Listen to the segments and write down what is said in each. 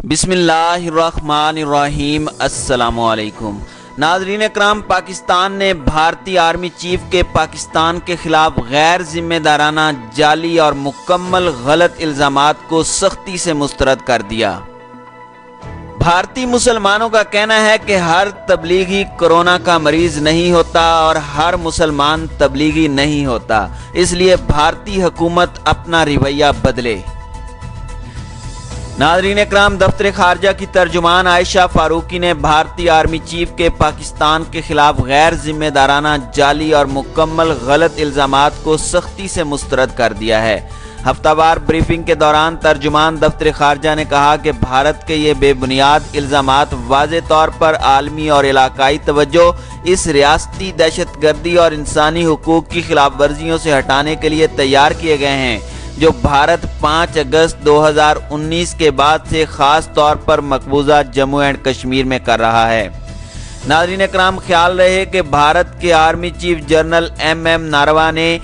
بسم اللہ الرحمن الرحیم۔ السلام علیکم ناظرین اکرام، پاکستان نے بھارتی آرمی چیف کے پاکستان کے خلاف غیر ذمہ دارانہ، جعلی اور مکمل غلط الزامات کو سختی سے مسترد کر دیا۔ بھارتی مسلمانوں کا کہنا ہے کہ ہر تبلیغی کورونا کا مریض نہیں ہوتا اور ہر مسلمان تبلیغی نہیں ہوتا، اس لیے بھارتی حکومت اپنا رویہ بدلے۔ ناظرین اکرام، دفتر خارجہ کی ترجمان عائشہ فاروقی نے بھارتی آرمی چیف کے پاکستان کے خلاف غیر ذمہ دارانہ، جعلی اور مکمل غلط الزامات کو سختی سے مسترد کر دیا ہے۔ ہفتہ وار بریفنگ کے دوران ترجمان دفتر خارجہ نے کہا کہ بھارت کے یہ بے بنیاد الزامات واضح طور پر عالمی اور علاقائی توجہ اس ریاستی دہشت گردی اور انسانی حقوق کی خلاف ورزیوں سے ہٹانے کے لیے تیار کیے گئے ہیں، جو بھارت 5 اگست 2019 کے بعد سے خاص طور پر مقبوضہ جموں اینڈ کشمیر میں کر رہا ہے۔ ناظرین اکرام، خیال رہے کہ بھارت کے آرمی چیف جنرل ایم ناروا نے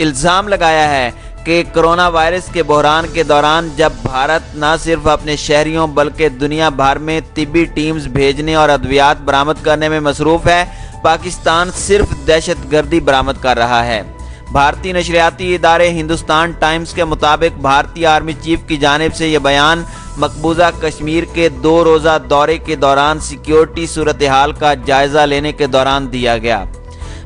الزام لگایا ہے کہ کرونا وائرس کے بحران کے دوران جب بھارت نہ صرف اپنے شہریوں بلکہ دنیا بھر میں طبی ٹیمز بھیجنے اور ادویات برآمد کرنے میں مصروف ہے، پاکستان صرف دہشت گردی برآمد کر رہا ہے۔ بھارتی نشریاتی ادارے ہندوستان ٹائمز کے مطابق بھارتی آرمی چیف کی جانب سے یہ بیان مقبوضہ کشمیر کے 2 روزہ دورے کے دوران سیکیورٹی صورتحال کا جائزہ لینے کے دوران دیا گیا۔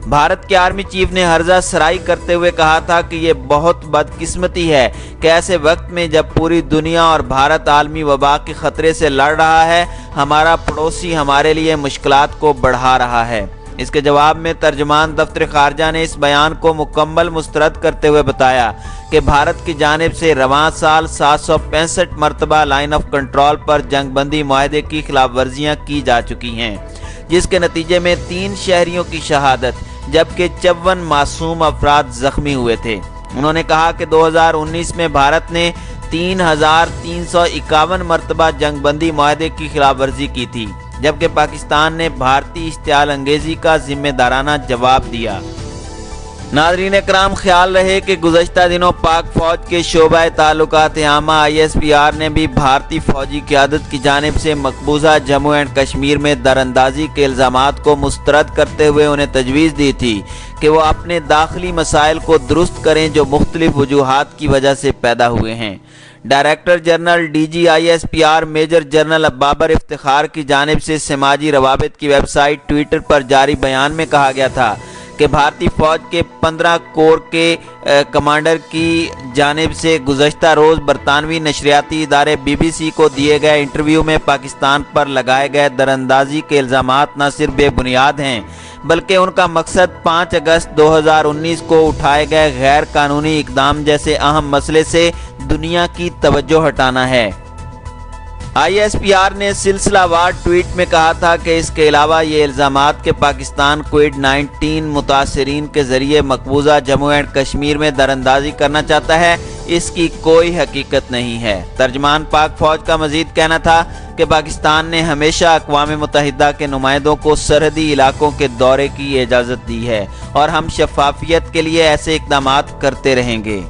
بھارت کے آرمی چیف نے ہرزہ سرائی کرتے ہوئے کہا تھا کہ یہ بہت بدقسمتی ہے کہ ایسے وقت میں جب پوری دنیا اور بھارت عالمی وبا کے خطرے سے لڑ رہا ہے، ہمارا پڑوسی ہمارے لیے مشکلات کو بڑھا رہا ہے۔ اس کے جواب میں ترجمان دفتر خارجہ نے اس بیان کو مکمل مسترد کرتے ہوئے بتایا کہ بھارت کی جانب سے رواں سال 765 مرتبہ لائن آف کنٹرول پر جنگ بندی معاہدے کی خلاف ورزیاں کی جا چکی ہیں، جس کے نتیجے میں 3 شہریوں کی شہادت جبکہ 54 معصوم افراد زخمی ہوئے تھے۔ انہوں نے کہا کہ 2019 میں بھارت نے 3351 مرتبہ جنگ بندی معاہدے کی خلاف ورزی کی تھی، جبکہ پاکستان نے بھارتی اشتعال انگیزی کا ذمہ دارانہ جواب دیا۔ ناظرین اکرام، خیال رہے کہ گزشتہ دنوں پاک فوج کے شعبہ تعلقات عامہ ISPR نے بھی بھارتی فوجی قیادت کی جانب سے مقبوضہ جموں اینڈ کشمیر میں دراندازی کے الزامات کو مسترد کرتے ہوئے انہیں تجویز دی تھی کہ وہ اپنے داخلی مسائل کو درست کریں جو مختلف وجوہات کی وجہ سے پیدا ہوئے ہیں۔ Director general DG ISPR major general Babar Iftikhar کی جانب سے سماجی روابط کی ویب سائٹ ٹویٹر پر جاری بیان میں کہا گیا تھا کہ بھارتی فوج کے 15 کور کے کمانڈر کی جانب سے گزشتہ روز برطانوی نشریاتی ادارے BBC کو دیے گئے انٹرویو میں پاکستان پر لگائے گئے دراندازی کے الزامات نہ صرف بے بنیاد ہیں بلکہ ان کا مقصد 5 اگست 2019 کو اٹھائے گئے غیر قانونی اقدام جیسے اہم مسئلے سے دنیا کی توجہ ہٹانا ہے۔ ISPR نے سلسلہ وار ٹویٹ میں کہا تھا کہ اس کے علاوہ یہ الزامات کہ پاکستان کووڈ-19 متاثرین کے ذریعے مقبوضہ جموں اینڈ کشمیر میں دراندازی کرنا چاہتا ہے، اس کی کوئی حقیقت نہیں ہے۔ ترجمان پاک فوج کا مزید کہنا تھا کہ پاکستان نے ہمیشہ اقوام متحدہ کے نمائندوں کو سرحدی علاقوں کے دورے کی اجازت دی ہے اور ہم شفافیت کے لیے ایسے اقدامات کرتے رہیں گے۔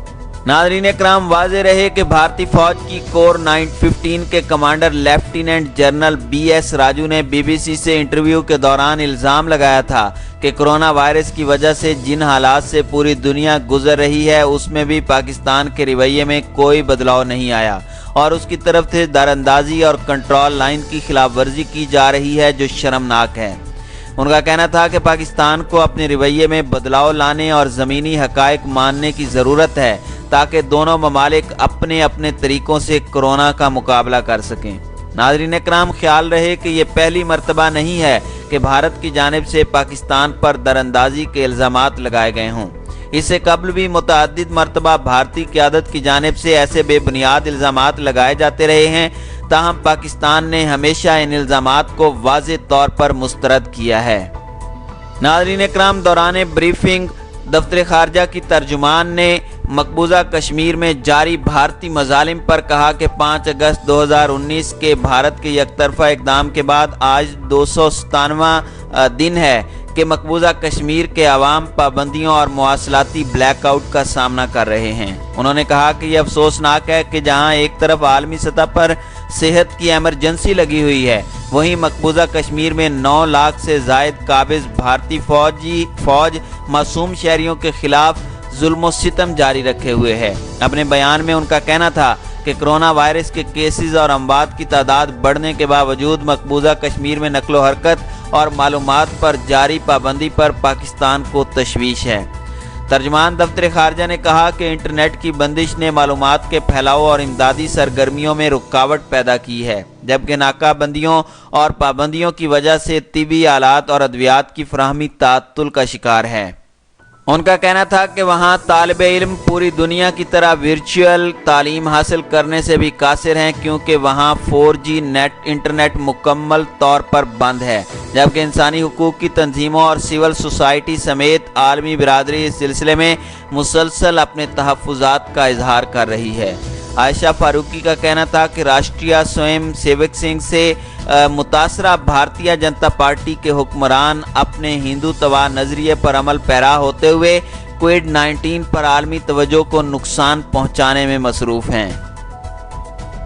ناظرین اکرام، واضح رہے کہ بھارتی فوج کی کور 915 کے commander lieutenant general BS Raju نے BBC سے انٹرویو کے دوران الزام لگایا تھا کہ کرونا وائرس کی وجہ سے جن حالات سے پوری دنیا گزر رہی ہے اس میں بھی پاکستان کے رویے میں کوئی بدلاؤ نہیں آیا اور اس کی طرف سے دراندازی اور کنٹرول لائن کی خلاف ورزی کی جا رہی ہے جو شرمناک ہے۔ ان کا کہنا تھا کہ پاکستان کو اپنے رویے میں بدلاؤ لانے اور زمینی حقائق ماننے کی ضرورت ہے تاکہ دونوں ممالک اپنے اپنے طریقوں سے کرونا کا مقابلہ کر سکیں۔ ناظرین اکرام، خیال رہے کہ یہ پہلی مرتبہ نہیں ہے کہ بھارت کی جانب سے پاکستان پر دراندازی کے الزامات لگائے گئے ہوں۔ اس سے قبل بھی متعدد مرتبہ بھارتی قیادت کی جانب سے ایسے بے بنیاد الزامات لگائے جاتے رہے ہیں، تاہم پاکستان نے ہمیشہ ان الزامات کو واضح طور پر مسترد کیا ہے۔ ناظرین اکرام، دوران بریفنگ دفتر خارجہ کی ترجمان نے مقبوضہ کشمیر میں جاری بھارتی مظالم پر کہا کہ 5 اگست 2019 کے بھارت کے یک طرفہ اقدام کے بعد آج 297واں دن ہے کہ مقبوضہ کشمیر کے عوام پابندیوں اور مواصلاتی بلیک آؤٹ کا سامنا کر رہے ہیں۔ انہوں نے کہا کہ یہ افسوسناک ہے کہ جہاں ایک طرف عالمی سطح پر صحت کی ایمرجنسی لگی ہوئی ہے۔ وہیں مقبوضہ کشمیر میں 9 لاکھ سے زائد قابض بھارتی فوج معصوم شہریوں کے خلاف ظلم و ستم جاری رکھے ہوئے ہے۔ اپنے بیان میں ان کا کہنا تھا کہ کرونا وائرس کے کیسز اور اموات کی تعداد بڑھنے کے باوجود مقبوضہ کشمیر میں نقل و حرکت اور معلومات پر جاری پابندی پر پاکستان کو تشویش ہے۔ ترجمان دفتر خارجہ نے کہا کہ انٹرنیٹ کی بندش نے معلومات کے پھیلاؤ اور امدادی سرگرمیوں میں رکاوٹ پیدا کی ہے، جبکہ ناکہ بندیوں اور پابندیوں کی وجہ سے طبی آلات اور ادویات کی فراہمی تعطل کا شکار ہے۔ ان کا کہنا تھا کہ وہاں طالب علم پوری دنیا کی طرح ورچوئل تعلیم حاصل کرنے سے بھی قاصر ہیں، کیونکہ وہاں 4G انٹرنیٹ مکمل طور پر بند ہے، جبکہ انسانی حقوق کی تنظیموں اور سول سوسائٹی سمیت عالمی برادری اس سلسلے میں مسلسل اپنے تحفظات کا اظہار کر رہی ہے۔ عائشہ فاروقی کا کہنا تھا کہ راشٹریہ سویم سیوک سنگھ سے متاثرہ بھارتیہ جنتا پارٹی کے حکمران اپنے ہندوتوا نظریے پر عمل پیرا ہوتے ہوئے کووڈ-19 پر عالمی توجہ کو نقصان پہنچانے میں مصروف ہیں۔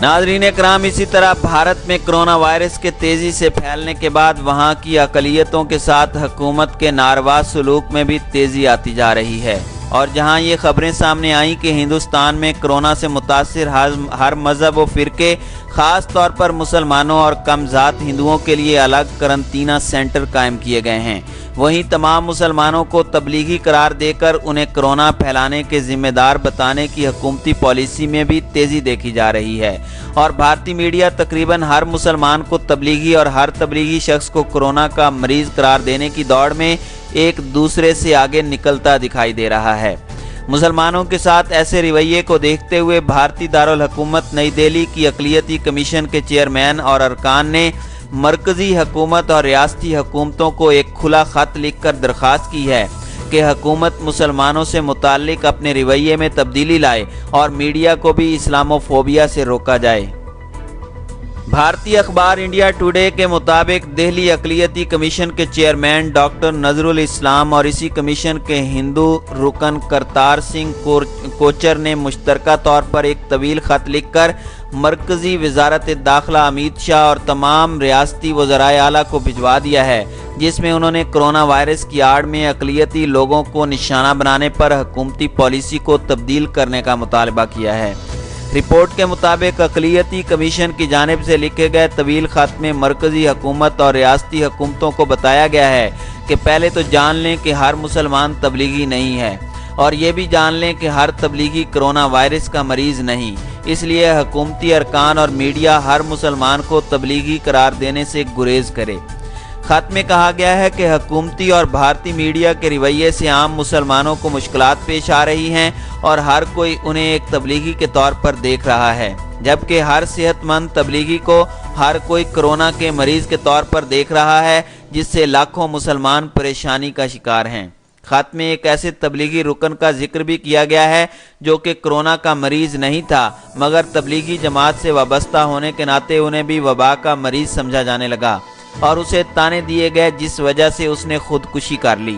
ناظرین اکرام، اسی طرح بھارت میں کرونا وائرس کے تیزی سے پھیلنے کے بعد وہاں کی اقلیتوں کے ساتھ حکومت کے ناروا سلوک میں بھی تیزی آتی جا رہی ہے، اور جہاں یہ خبریں سامنے آئیں کہ ہندوستان میں کرونا سے متاثر ہر مذہب و فرقے، خاص طور پر مسلمانوں اور کم ذات ہندوؤں کے لیے الگ قرنطینہ سینٹر قائم کیے گئے ہیں، وہیں تمام مسلمانوں کو تبلیغی قرار دے کر انہیں کرونا پھیلانے کے ذمہ دار بتانے کی حکومتی پالیسی میں بھی تیزی دیکھی جا رہی ہے، اور بھارتی میڈیا تقریباً ہر مسلمان کو تبلیغی اور ہر تبلیغی شخص کو کرونا کا مریض قرار دینے کی دوڑ میں ایک دوسرے سے آگے نکلتا دکھائی دے رہا ہے۔ مسلمانوں کے ساتھ ایسے رویے کو دیکھتے ہوئے بھارتی دارالحکومت نئی دہلی کی اقلیتی کمیشن کے چیئرمین اور ارکان نے مرکزی حکومت اور ریاستی حکومتوں کو ایک کھلا خط لکھ کر درخواست کی ہے کہ حکومت مسلمانوں سے متعلق اپنے رویے میں تبدیلی لائے اور میڈیا کو بھی اسلاموفوبیا سے روکا جائے۔ بھارتی اخبار انڈیا ٹوڈے کے مطابق دہلی اقلیتی کمیشن کے چیئرمین ڈاکٹر نذر الاسلام اور اسی کمیشن کے ہندو رکن کرتار سنگھ کوچر نے مشترکہ طور پر ایک طویل خط لکھ کر مرکزی وزارت داخلہ امیت شاہ اور تمام ریاستی وزرائے اعلیٰ کو بھجوا دیا ہے، جس میں انہوں نے کرونا وائرس کی آڑ میں اقلیتی لوگوں کو نشانہ بنانے پر حکومتی پالیسی کو تبدیل کرنے کا مطالبہ کیا ہے۔ رپورٹ کے مطابق اقلیتی کمیشن کی جانب سے لکھے گئے طویل خط میں مرکزی حکومت اور ریاستی حکومتوں کو بتایا گیا ہے کہ پہلے تو جان لیں کہ ہر مسلمان تبلیغی نہیں ہے، اور یہ بھی جان لیں کہ ہر تبلیغی کرونا وائرس کا مریض نہیں، اس لیے حکومتی ارکان اور میڈیا ہر مسلمان کو تبلیغی قرار دینے سے گریز کرے۔ خط میں کہا گیا ہے کہ حکومتی اور بھارتی میڈیا کے رویے سے عام مسلمانوں کو مشکلات پیش آ رہی ہیں اور ہر کوئی انہیں ایک تبلیغی کے طور پر دیکھ رہا ہے، جبکہ ہر صحت مند تبلیغی کو ہر کوئی کرونا کے مریض کے طور پر دیکھ رہا ہے، جس سے لاکھوں مسلمان پریشانی کا شکار ہیں۔ خط میں ایک ایسے تبلیغی رکن کا ذکر بھی کیا گیا ہے جو کہ کرونا کا مریض نہیں تھا، مگر تبلیغی جماعت سے وابستہ ہونے کے ناطے انہیں بھی وبا کا مریض سمجھا جانے لگا اور اسے تانے دیے گئے، جس وجہ سے اس نے خودکشی کر لی۔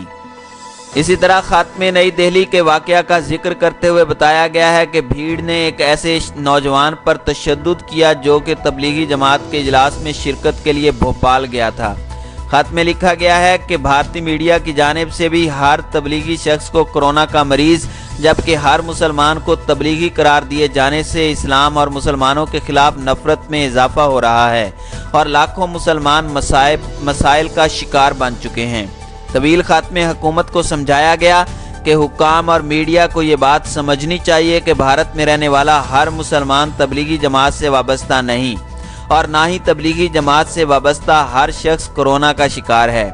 اسی طرح خط میں نئی دہلی کے واقعہ کا ذکر کرتے ہوئے بتایا گیا ہے کہ بھیڑ نے ایک ایسے نوجوان پر تشدد کیا جو کہ تبلیغی جماعت کے اجلاس میں شرکت کے لیے بھوپال گیا تھا۔ خط میں لکھا گیا ہے کہ بھارتی میڈیا کی جانب سے بھی ہر تبلیغی شخص کو کرونا کا مریض، جبکہ ہر مسلمان کو تبلیغی قرار دیے جانے سے اسلام اور مسلمانوں کے خلاف نفرت میں اضافہ ہو رہا ہے اور لاکھوں مسلمان مسائل کا شکار بن چکے ہیں۔ طویل خط میں حکومت کو سمجھایا گیا کہ حکام اور میڈیا کو یہ بات سمجھنی چاہیے کہ بھارت میں رہنے والا ہر مسلمان تبلیغی جماعت سے وابستہ نہیں، اور نہ ہی تبلیغی جماعت سے وابستہ ہر شخص کرونا کا شکار ہے۔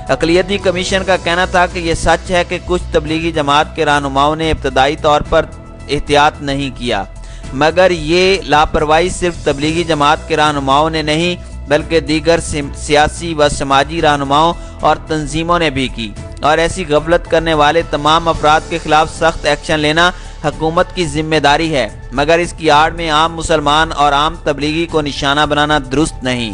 اقلیتی کمیشن کا کہنا تھا کہ یہ سچ ہے کہ کچھ تبلیغی جماعت کے رہنماؤں نے ابتدائی طور پر احتیاط نہیں کیا، مگر یہ لاپرواہی صرف تبلیغی جماعت کے رہنماؤں نے نہیں بلکہ دیگر سیاسی و سماجی رہنماؤں اور تنظیموں نے بھی کی، اور ایسی غفلت کرنے والے تمام افراد کے خلاف سخت ایکشن لینا حکومت کی ذمہ داری ہے، مگر اس کی آڑ میں عام مسلمان اور عام تبلیغی کو نشانہ بنانا درست نہیں۔